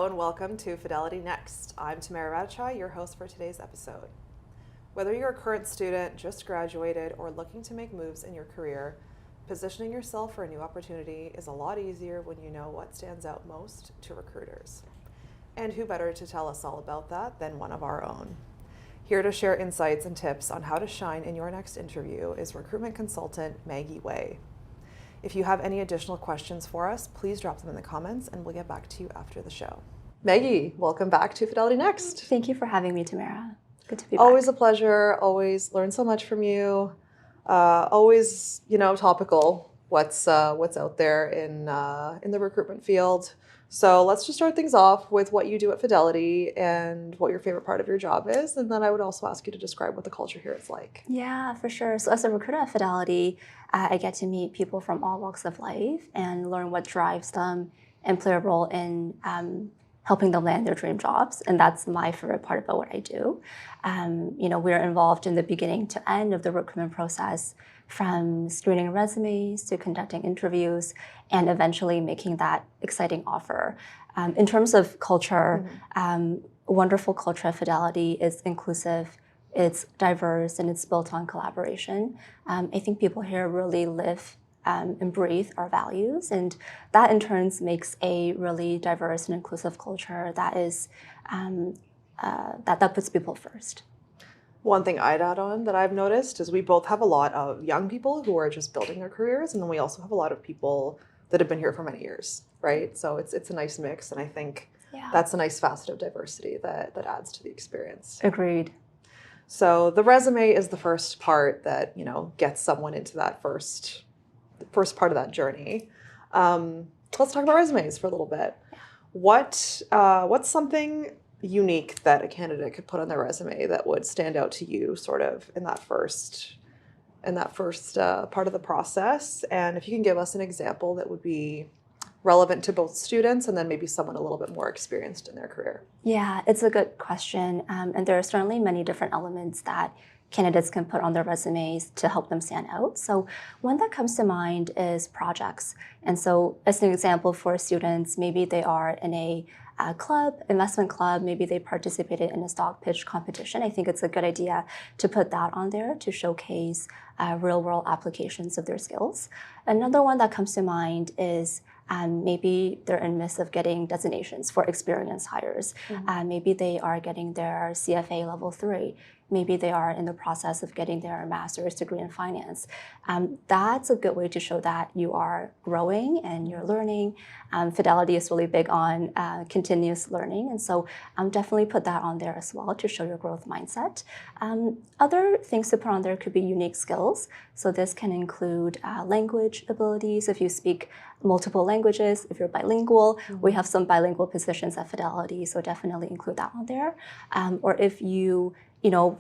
and welcome to FidelityNext. I'm Tamara Radchai, your host for today's episode. Whether you're a current student, just graduated, or looking to make moves in your career, positioning yourself for a new opportunity is a lot easier when you know what stands out most to recruiters. And who better to tell us all about that than one of our own? Here to share insights and tips on how to shine in your next interview is recruitment consultant Maggie Wei. If you have any additional questions for us, please drop them in the comments and we'll get back to you after the show. Maggie, welcome back to FidelityNext. Thank you for having me, Tamara. Good to be back. Always a pleasure. Always learn so much from you. Always, topical. What's out there in the recruitment field. So let's just start things off with what you do at Fidelity and what your favorite part of your job is. And then I would also ask you to describe what the culture here is like. Yeah, for sure. So as a recruiter at Fidelity, I get to meet people from all walks of life and learn what drives them and play a role in helping them land their dream jobs. And that's my favorite part about what I do. We're involved in the beginning to end of the recruitment process, from screening resumes to conducting interviews and eventually making that exciting offer. In terms of culture, wonderful culture at Fidelity is inclusive, it's diverse, and it's built on collaboration. I think people here really live and breathe our values, and that in turn makes a really diverse and inclusive culture that is that puts people first. One thing I'd add on that I've noticed is we both have a lot of young people who are just building their careers, and then we also have a lot of people that have been here for many years, right? So it's a nice mix, and I think that's a nice facet of diversity that adds to the experience. Agreed. So the resume is the first part that, gets someone into that first part of that journey. Let's talk about resumes for a little bit. What's something unique that a candidate could put on their resume that would stand out to you sort of in that first part of the process? And if you can give us an example that would be relevant to both students and then maybe someone a little bit more experienced in their career. Yeah, it's a good question. And there are certainly many different elements that candidates can put on their resumes to help them stand out. So one that comes to mind is projects. And so as an example for students, maybe they are in a investment club, maybe they participated in a stock pitch competition. I think it's a good idea to put that on there to showcase real world applications of their skills. Another one that comes to mind is maybe they're in the midst of getting designations for experienced hires. Maybe they are getting their CFA level 3. Maybe they are in the process of getting their master's degree in finance. That's a good way to show that you are growing and you're learning. Fidelity is really big on continuous learning, and so definitely put that on there as well to show your growth mindset. Other things to put on there could be unique skills. So this can include language abilities. If you speak multiple languages, if you're bilingual, we have some bilingual positions at Fidelity, so definitely include that on there. Or if you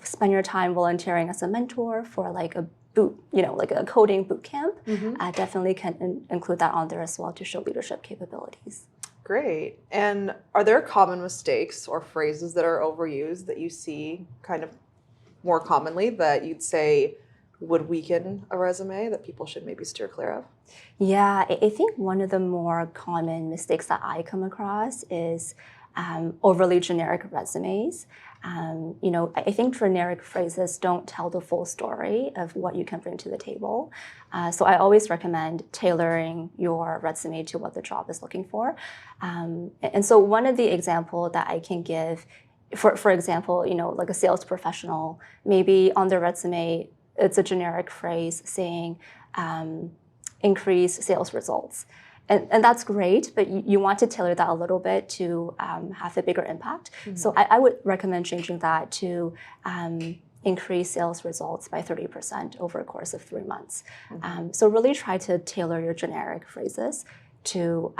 spend your time volunteering as a mentor for like a coding boot camp, definitely can include that on there as well to show leadership capabilities. Great. And are there common mistakes or phrases that are overused that you see kind of more commonly that you'd say would weaken a resume that people should maybe steer clear of? Yeah, I think one of the more common mistakes that I come across is overly generic resumes. I think generic phrases don't tell the full story of what you can bring to the table. So I always recommend tailoring your resume to what the job is looking for. And so one of the examples that I can give, for example, like a sales professional, maybe on their resume, it's a generic phrase saying increase sales results. And that's great, but you want to tailor that a little bit to have a bigger impact. So I would recommend changing that to increase sales results by 30% over a course of 3 months. So really try to tailor your generic phrases to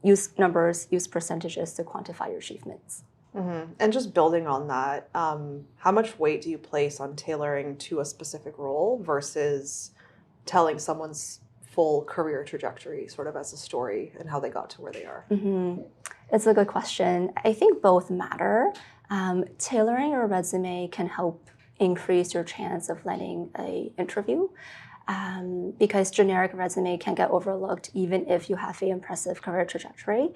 use numbers, use percentages to quantify your achievements. And just building on that, how much weight do you place on tailoring to a specific role versus telling someone's full career trajectory sort of as a story and how they got to where they are? It's a good question. I think both matter. Tailoring your resume can help increase your chance of landing an interview. because generic resume can get overlooked even if you have an impressive career trajectory.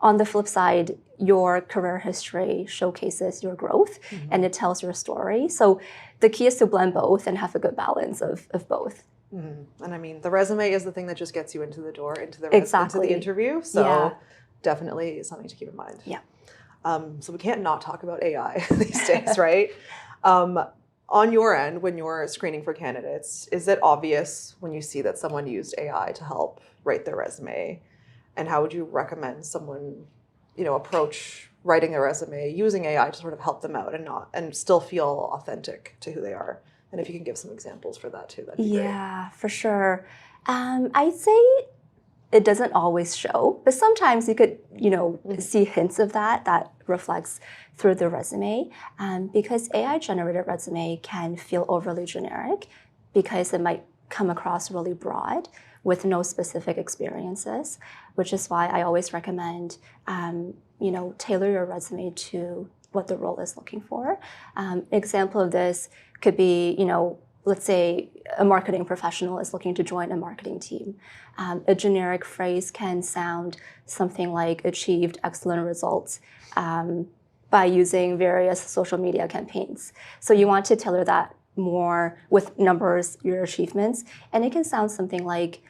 on the flip side, your career history showcases your growth and it tells your story. So the key is to blend both and have a good balance of both. And I mean, the resume is the thing that just gets you into the door, into the interview. So definitely something to keep in mind. Yeah. So we can't not talk about AI these days, right? On your end, when you're screening for candidates, is it obvious when you see that someone used AI to help write their resume? And how would you recommend someone, approach writing their resume using AI to sort of help them out and still feel authentic to who they are? And if you can give some examples for that too, that'd be great. Yeah, for sure. I'd say it doesn't always show, but sometimes you could, see hints of that reflects through the resume. Because AI-generated resume can feel overly generic because it might come across really broad with no specific experiences, which is why I always recommend, tailor your resume to what the role is looking for. Example of this could be, let's say a marketing professional is looking to join a marketing team. A generic phrase can sound something like achieved excellent results by using various social media campaigns. So you want to tailor that more with numbers, your achievements, and it can sound something like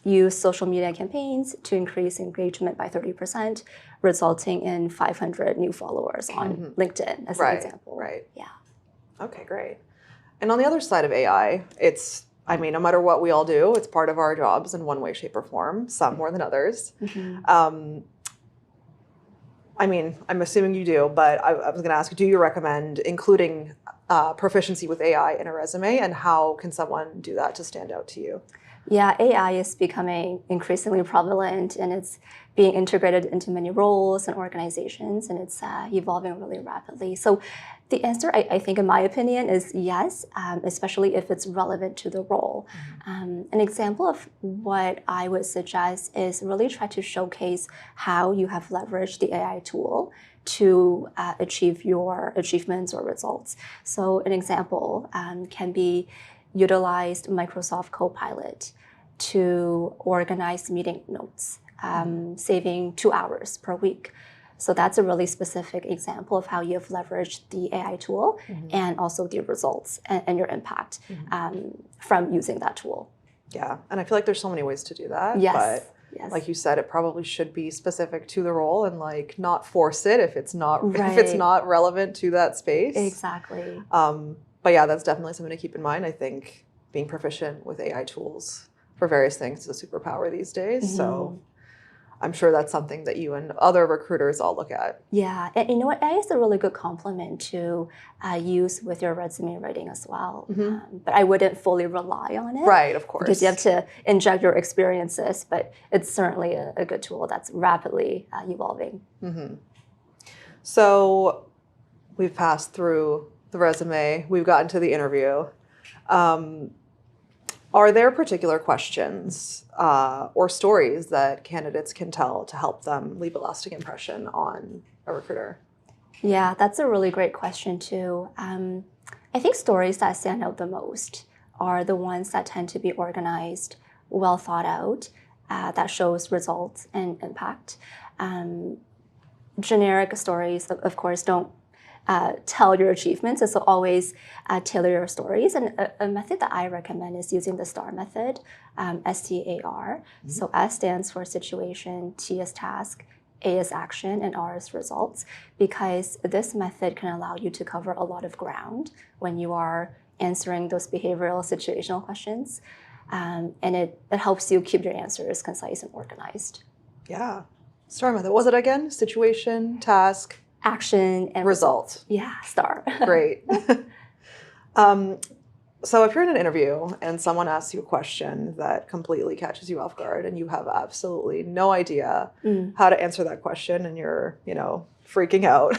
use social media campaigns to increase engagement by 30%, resulting in 500 new followers on LinkedIn as an example. Right. Yeah. Okay, great. And on the other side of AI, no matter what we all do, it's part of our jobs in one way, shape, or form, some more than others. I'm assuming you do, but I was going to ask, do you recommend including proficiency with AI in a resume, and how can someone do that to stand out to you? Yeah, AI is becoming increasingly prevalent, and it's being integrated into many roles and organizations, and it's evolving really rapidly. So the answer, I think, in my opinion, is yes, especially if it's relevant to the role. An example of what I would suggest is really try to showcase how you have leveraged the AI tool to achieve your achievements or results. So an example can be utilized Microsoft Copilot to organize meeting notes, saving 2 hours per week. So that's a really specific example of how you've leveraged the AI tool and also the results and your impact from using that tool. Yeah, and I feel like there's so many ways to do that. Yes. But like you said, it probably should be specific to the role and not force it if it's not relevant to that space. Exactly. But yeah, that's definitely something to keep in mind. I think being proficient with AI tools for various things is a superpower these days. So I'm sure that's something that you and other recruiters all look at. Yeah, and you know what? AI is a really good complement to use with your resume writing as well. But I wouldn't fully rely on it. Right, of course. Because you have to inject your experiences, but it's certainly a good tool that's rapidly evolving. So we've passed through the resume, we've gotten to the interview. Are there particular questions or stories that candidates can tell to help them leave a lasting impression on a recruiter? Yeah, that's a really great question too. I think stories that stand out the most are the ones that tend to be organized, well thought out, that shows results and impact. Generic stories, of course, don't tell your achievements, and so always tailor your stories. And a method that I recommend is using the STAR method, STAR. So S stands for situation, T is task, A is action, and R is results, because this method can allow you to cover a lot of ground when you are answering those behavioral situational questions. And it helps you keep your answers concise and organized. Yeah. STAR method. What was it again? Situation, task, action, and result. Yeah, STAR. Great. So if you're in an interview and someone asks you a question that completely catches you off guard and you have absolutely no idea how to answer that question and you're, freaking out,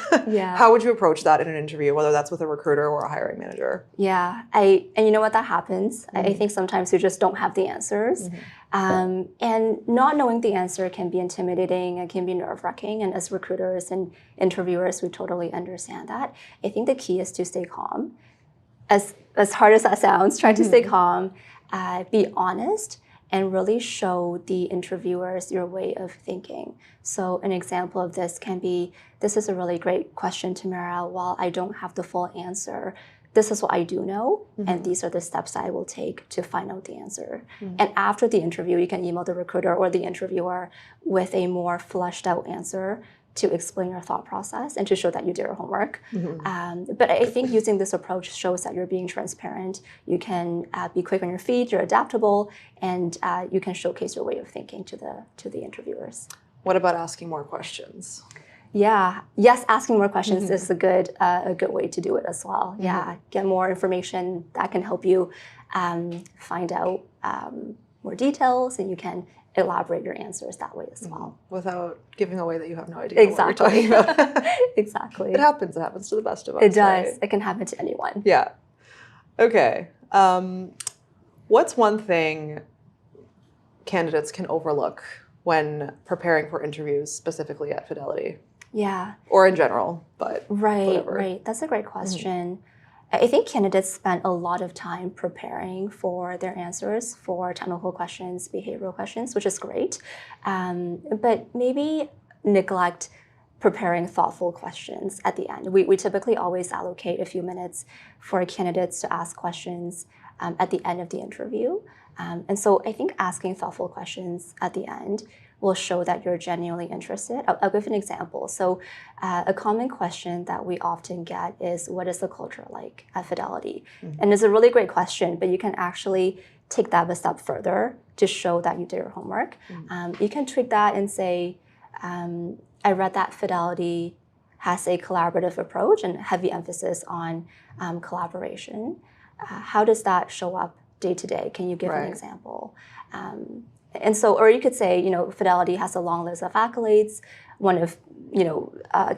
how would you approach that in an interview, whether that's with a recruiter or a hiring manager? Yeah, and you know what, that happens. I think sometimes you just don't have the answers. And not knowing the answer can be intimidating, it can be nerve-wracking, and as recruiters and interviewers, we totally understand that. I think the key is to stay calm. As hard as that sounds, trying to stay calm, be honest, and really show the interviewers your way of thinking. So an example of this can be, this is a really great question, Tamara. While I don't have the full answer, this is what I do know, and these are the steps I will take to find out the answer. And after the interview, you can email the recruiter or the interviewer with a more fleshed out answer to explain your thought process and to show that you did your homework. But I think using this approach shows that you're being transparent. You can be quick on your feet, you're adaptable, and you can showcase your way of thinking to the interviewers. What about asking more questions? Yeah. Yes, asking more questions is a good way to do it as well. Yeah, get more information that can help you find out more details, and you can elaborate your answers that way as well. Without giving away that you have no idea Exactly. what you're talking about. Exactly. It happens to the best of us. It does. Right? It can happen to anyone. Yeah. Okay. What's one thing candidates can overlook when preparing for interviews, specifically at Fidelity? Yeah. Or in general, but whatever. Right. That's a great question. I think candidates spend a lot of time preparing for their answers for technical questions, behavioral questions, which is great. But maybe neglect preparing thoughtful questions at the end. We typically always allocate a few minutes for candidates to ask questions at the end of the interview. And so I think asking thoughtful questions at the end will show that you're genuinely interested. I'll give an example. So a common question that we often get is, what is the culture like at Fidelity? And it's a really great question, but you can actually take that a step further to show that you did your homework. You can tweak that and say, I read that Fidelity has a collaborative approach and heavy emphasis on collaboration. How does that show up day to day? Can you give an example? And so, or you could say, Fidelity has a long list of accolades. One of,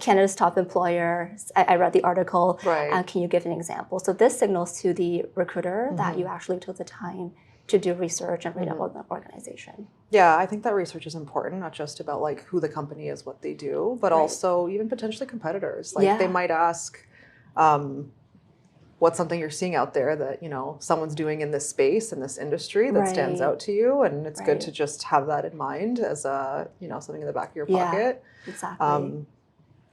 Canada's top employers. I read the article. Can you give an example? So this signals to the recruiter that you actually took the time to do research and read about the organization. Yeah, I think that research is important, not just about like who the company is, what they do, but also even potentially competitors. Like they might ask, what's something you're seeing out there that, someone's doing in this space, in this industry that stands out to you. And it's good to just have that in mind as something in the back of your pocket. Exactly.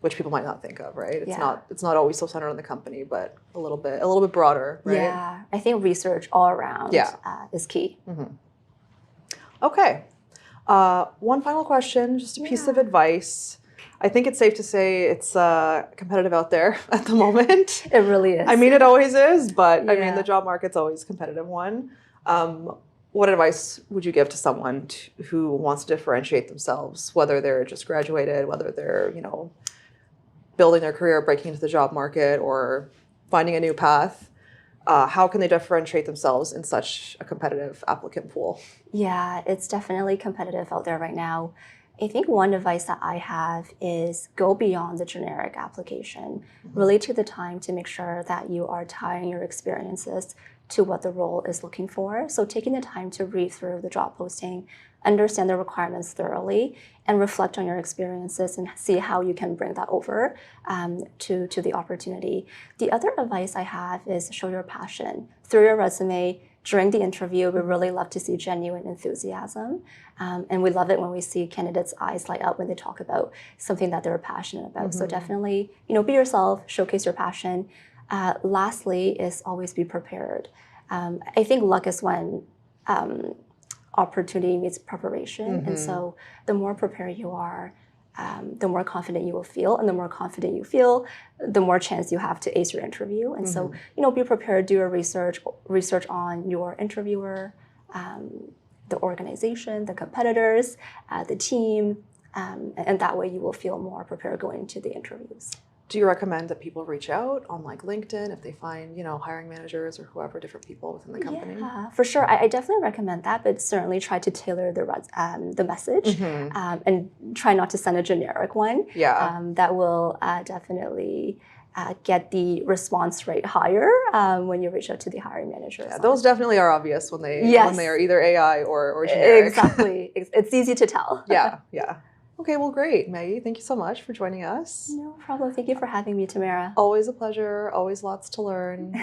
Which people might not think of, right? It's not always so centered on the company, but a little bit broader, right? Yeah, I think research all around is key. Okay. One final question, just a piece of advice. I think it's safe to say it's competitive out there at the moment. It really is. I mean, it always is, but the job market's always a competitive one. What advice would you give to someone who wants to differentiate themselves, whether they're just graduated, whether they're, building their career, breaking into the job market, or finding a new path? How can they differentiate themselves in such a competitive applicant pool? Yeah, it's definitely competitive out there right now. I think one advice that I have is go beyond the generic application. Really take the time to make sure that you are tying your experiences to what the role is looking for. So taking the time to read through the job posting, understand the requirements thoroughly, and reflect on your experiences and see how you can bring that over to the opportunity. The other advice I have is show your passion. Through your resume, during the interview, we really love to see genuine enthusiasm. And we love it when we see candidates' eyes light up when they talk about something that they're passionate about. So definitely, be yourself, showcase your passion. Lastly is always be prepared. I think luck is when opportunity meets preparation. And so the more prepared you are, the more confident you will feel. And the more confident you feel, the more chance you have to ace your interview. And so, be prepared, do your research on your interviewer, the organization, the competitors, the team, and that way you will feel more prepared going into the interviews. Do you recommend that people reach out on like LinkedIn if they find, hiring managers or whoever, different people within the company? Yeah, for sure. I definitely recommend that, but certainly try to tailor the message and try not to send a generic one. Yeah. That will definitely get the response rate higher when you reach out to the hiring managers. Yeah, those definitely are obvious when they are either AI or generic. Exactly. It's easy to tell. Yeah. Okay, well, great, Maggie. Thank you so much for joining us. No problem. Thank you for having me, Tamara. Always a pleasure. Always lots to learn.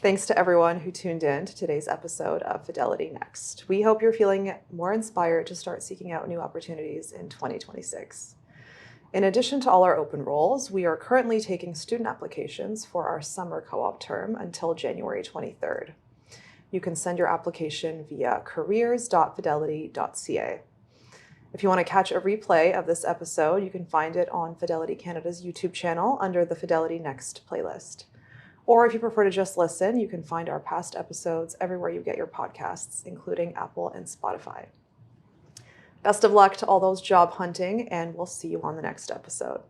Thanks to everyone who tuned in to today's episode of Fidelity Next. We hope you're feeling more inspired to start seeking out new opportunities in 2026. In addition to all our open roles, we are currently taking student applications for our summer co-op term until January 23rd. You can send your application via careers.fidelity.ca. If you want to catch a replay of this episode, you can find it on Fidelity Canada's YouTube channel under the Fidelity Next playlist. Or if you prefer to just listen, you can find our past episodes everywhere you get your podcasts, including Apple and Spotify. Best of luck to all those job hunting, and we'll see you on the next episode.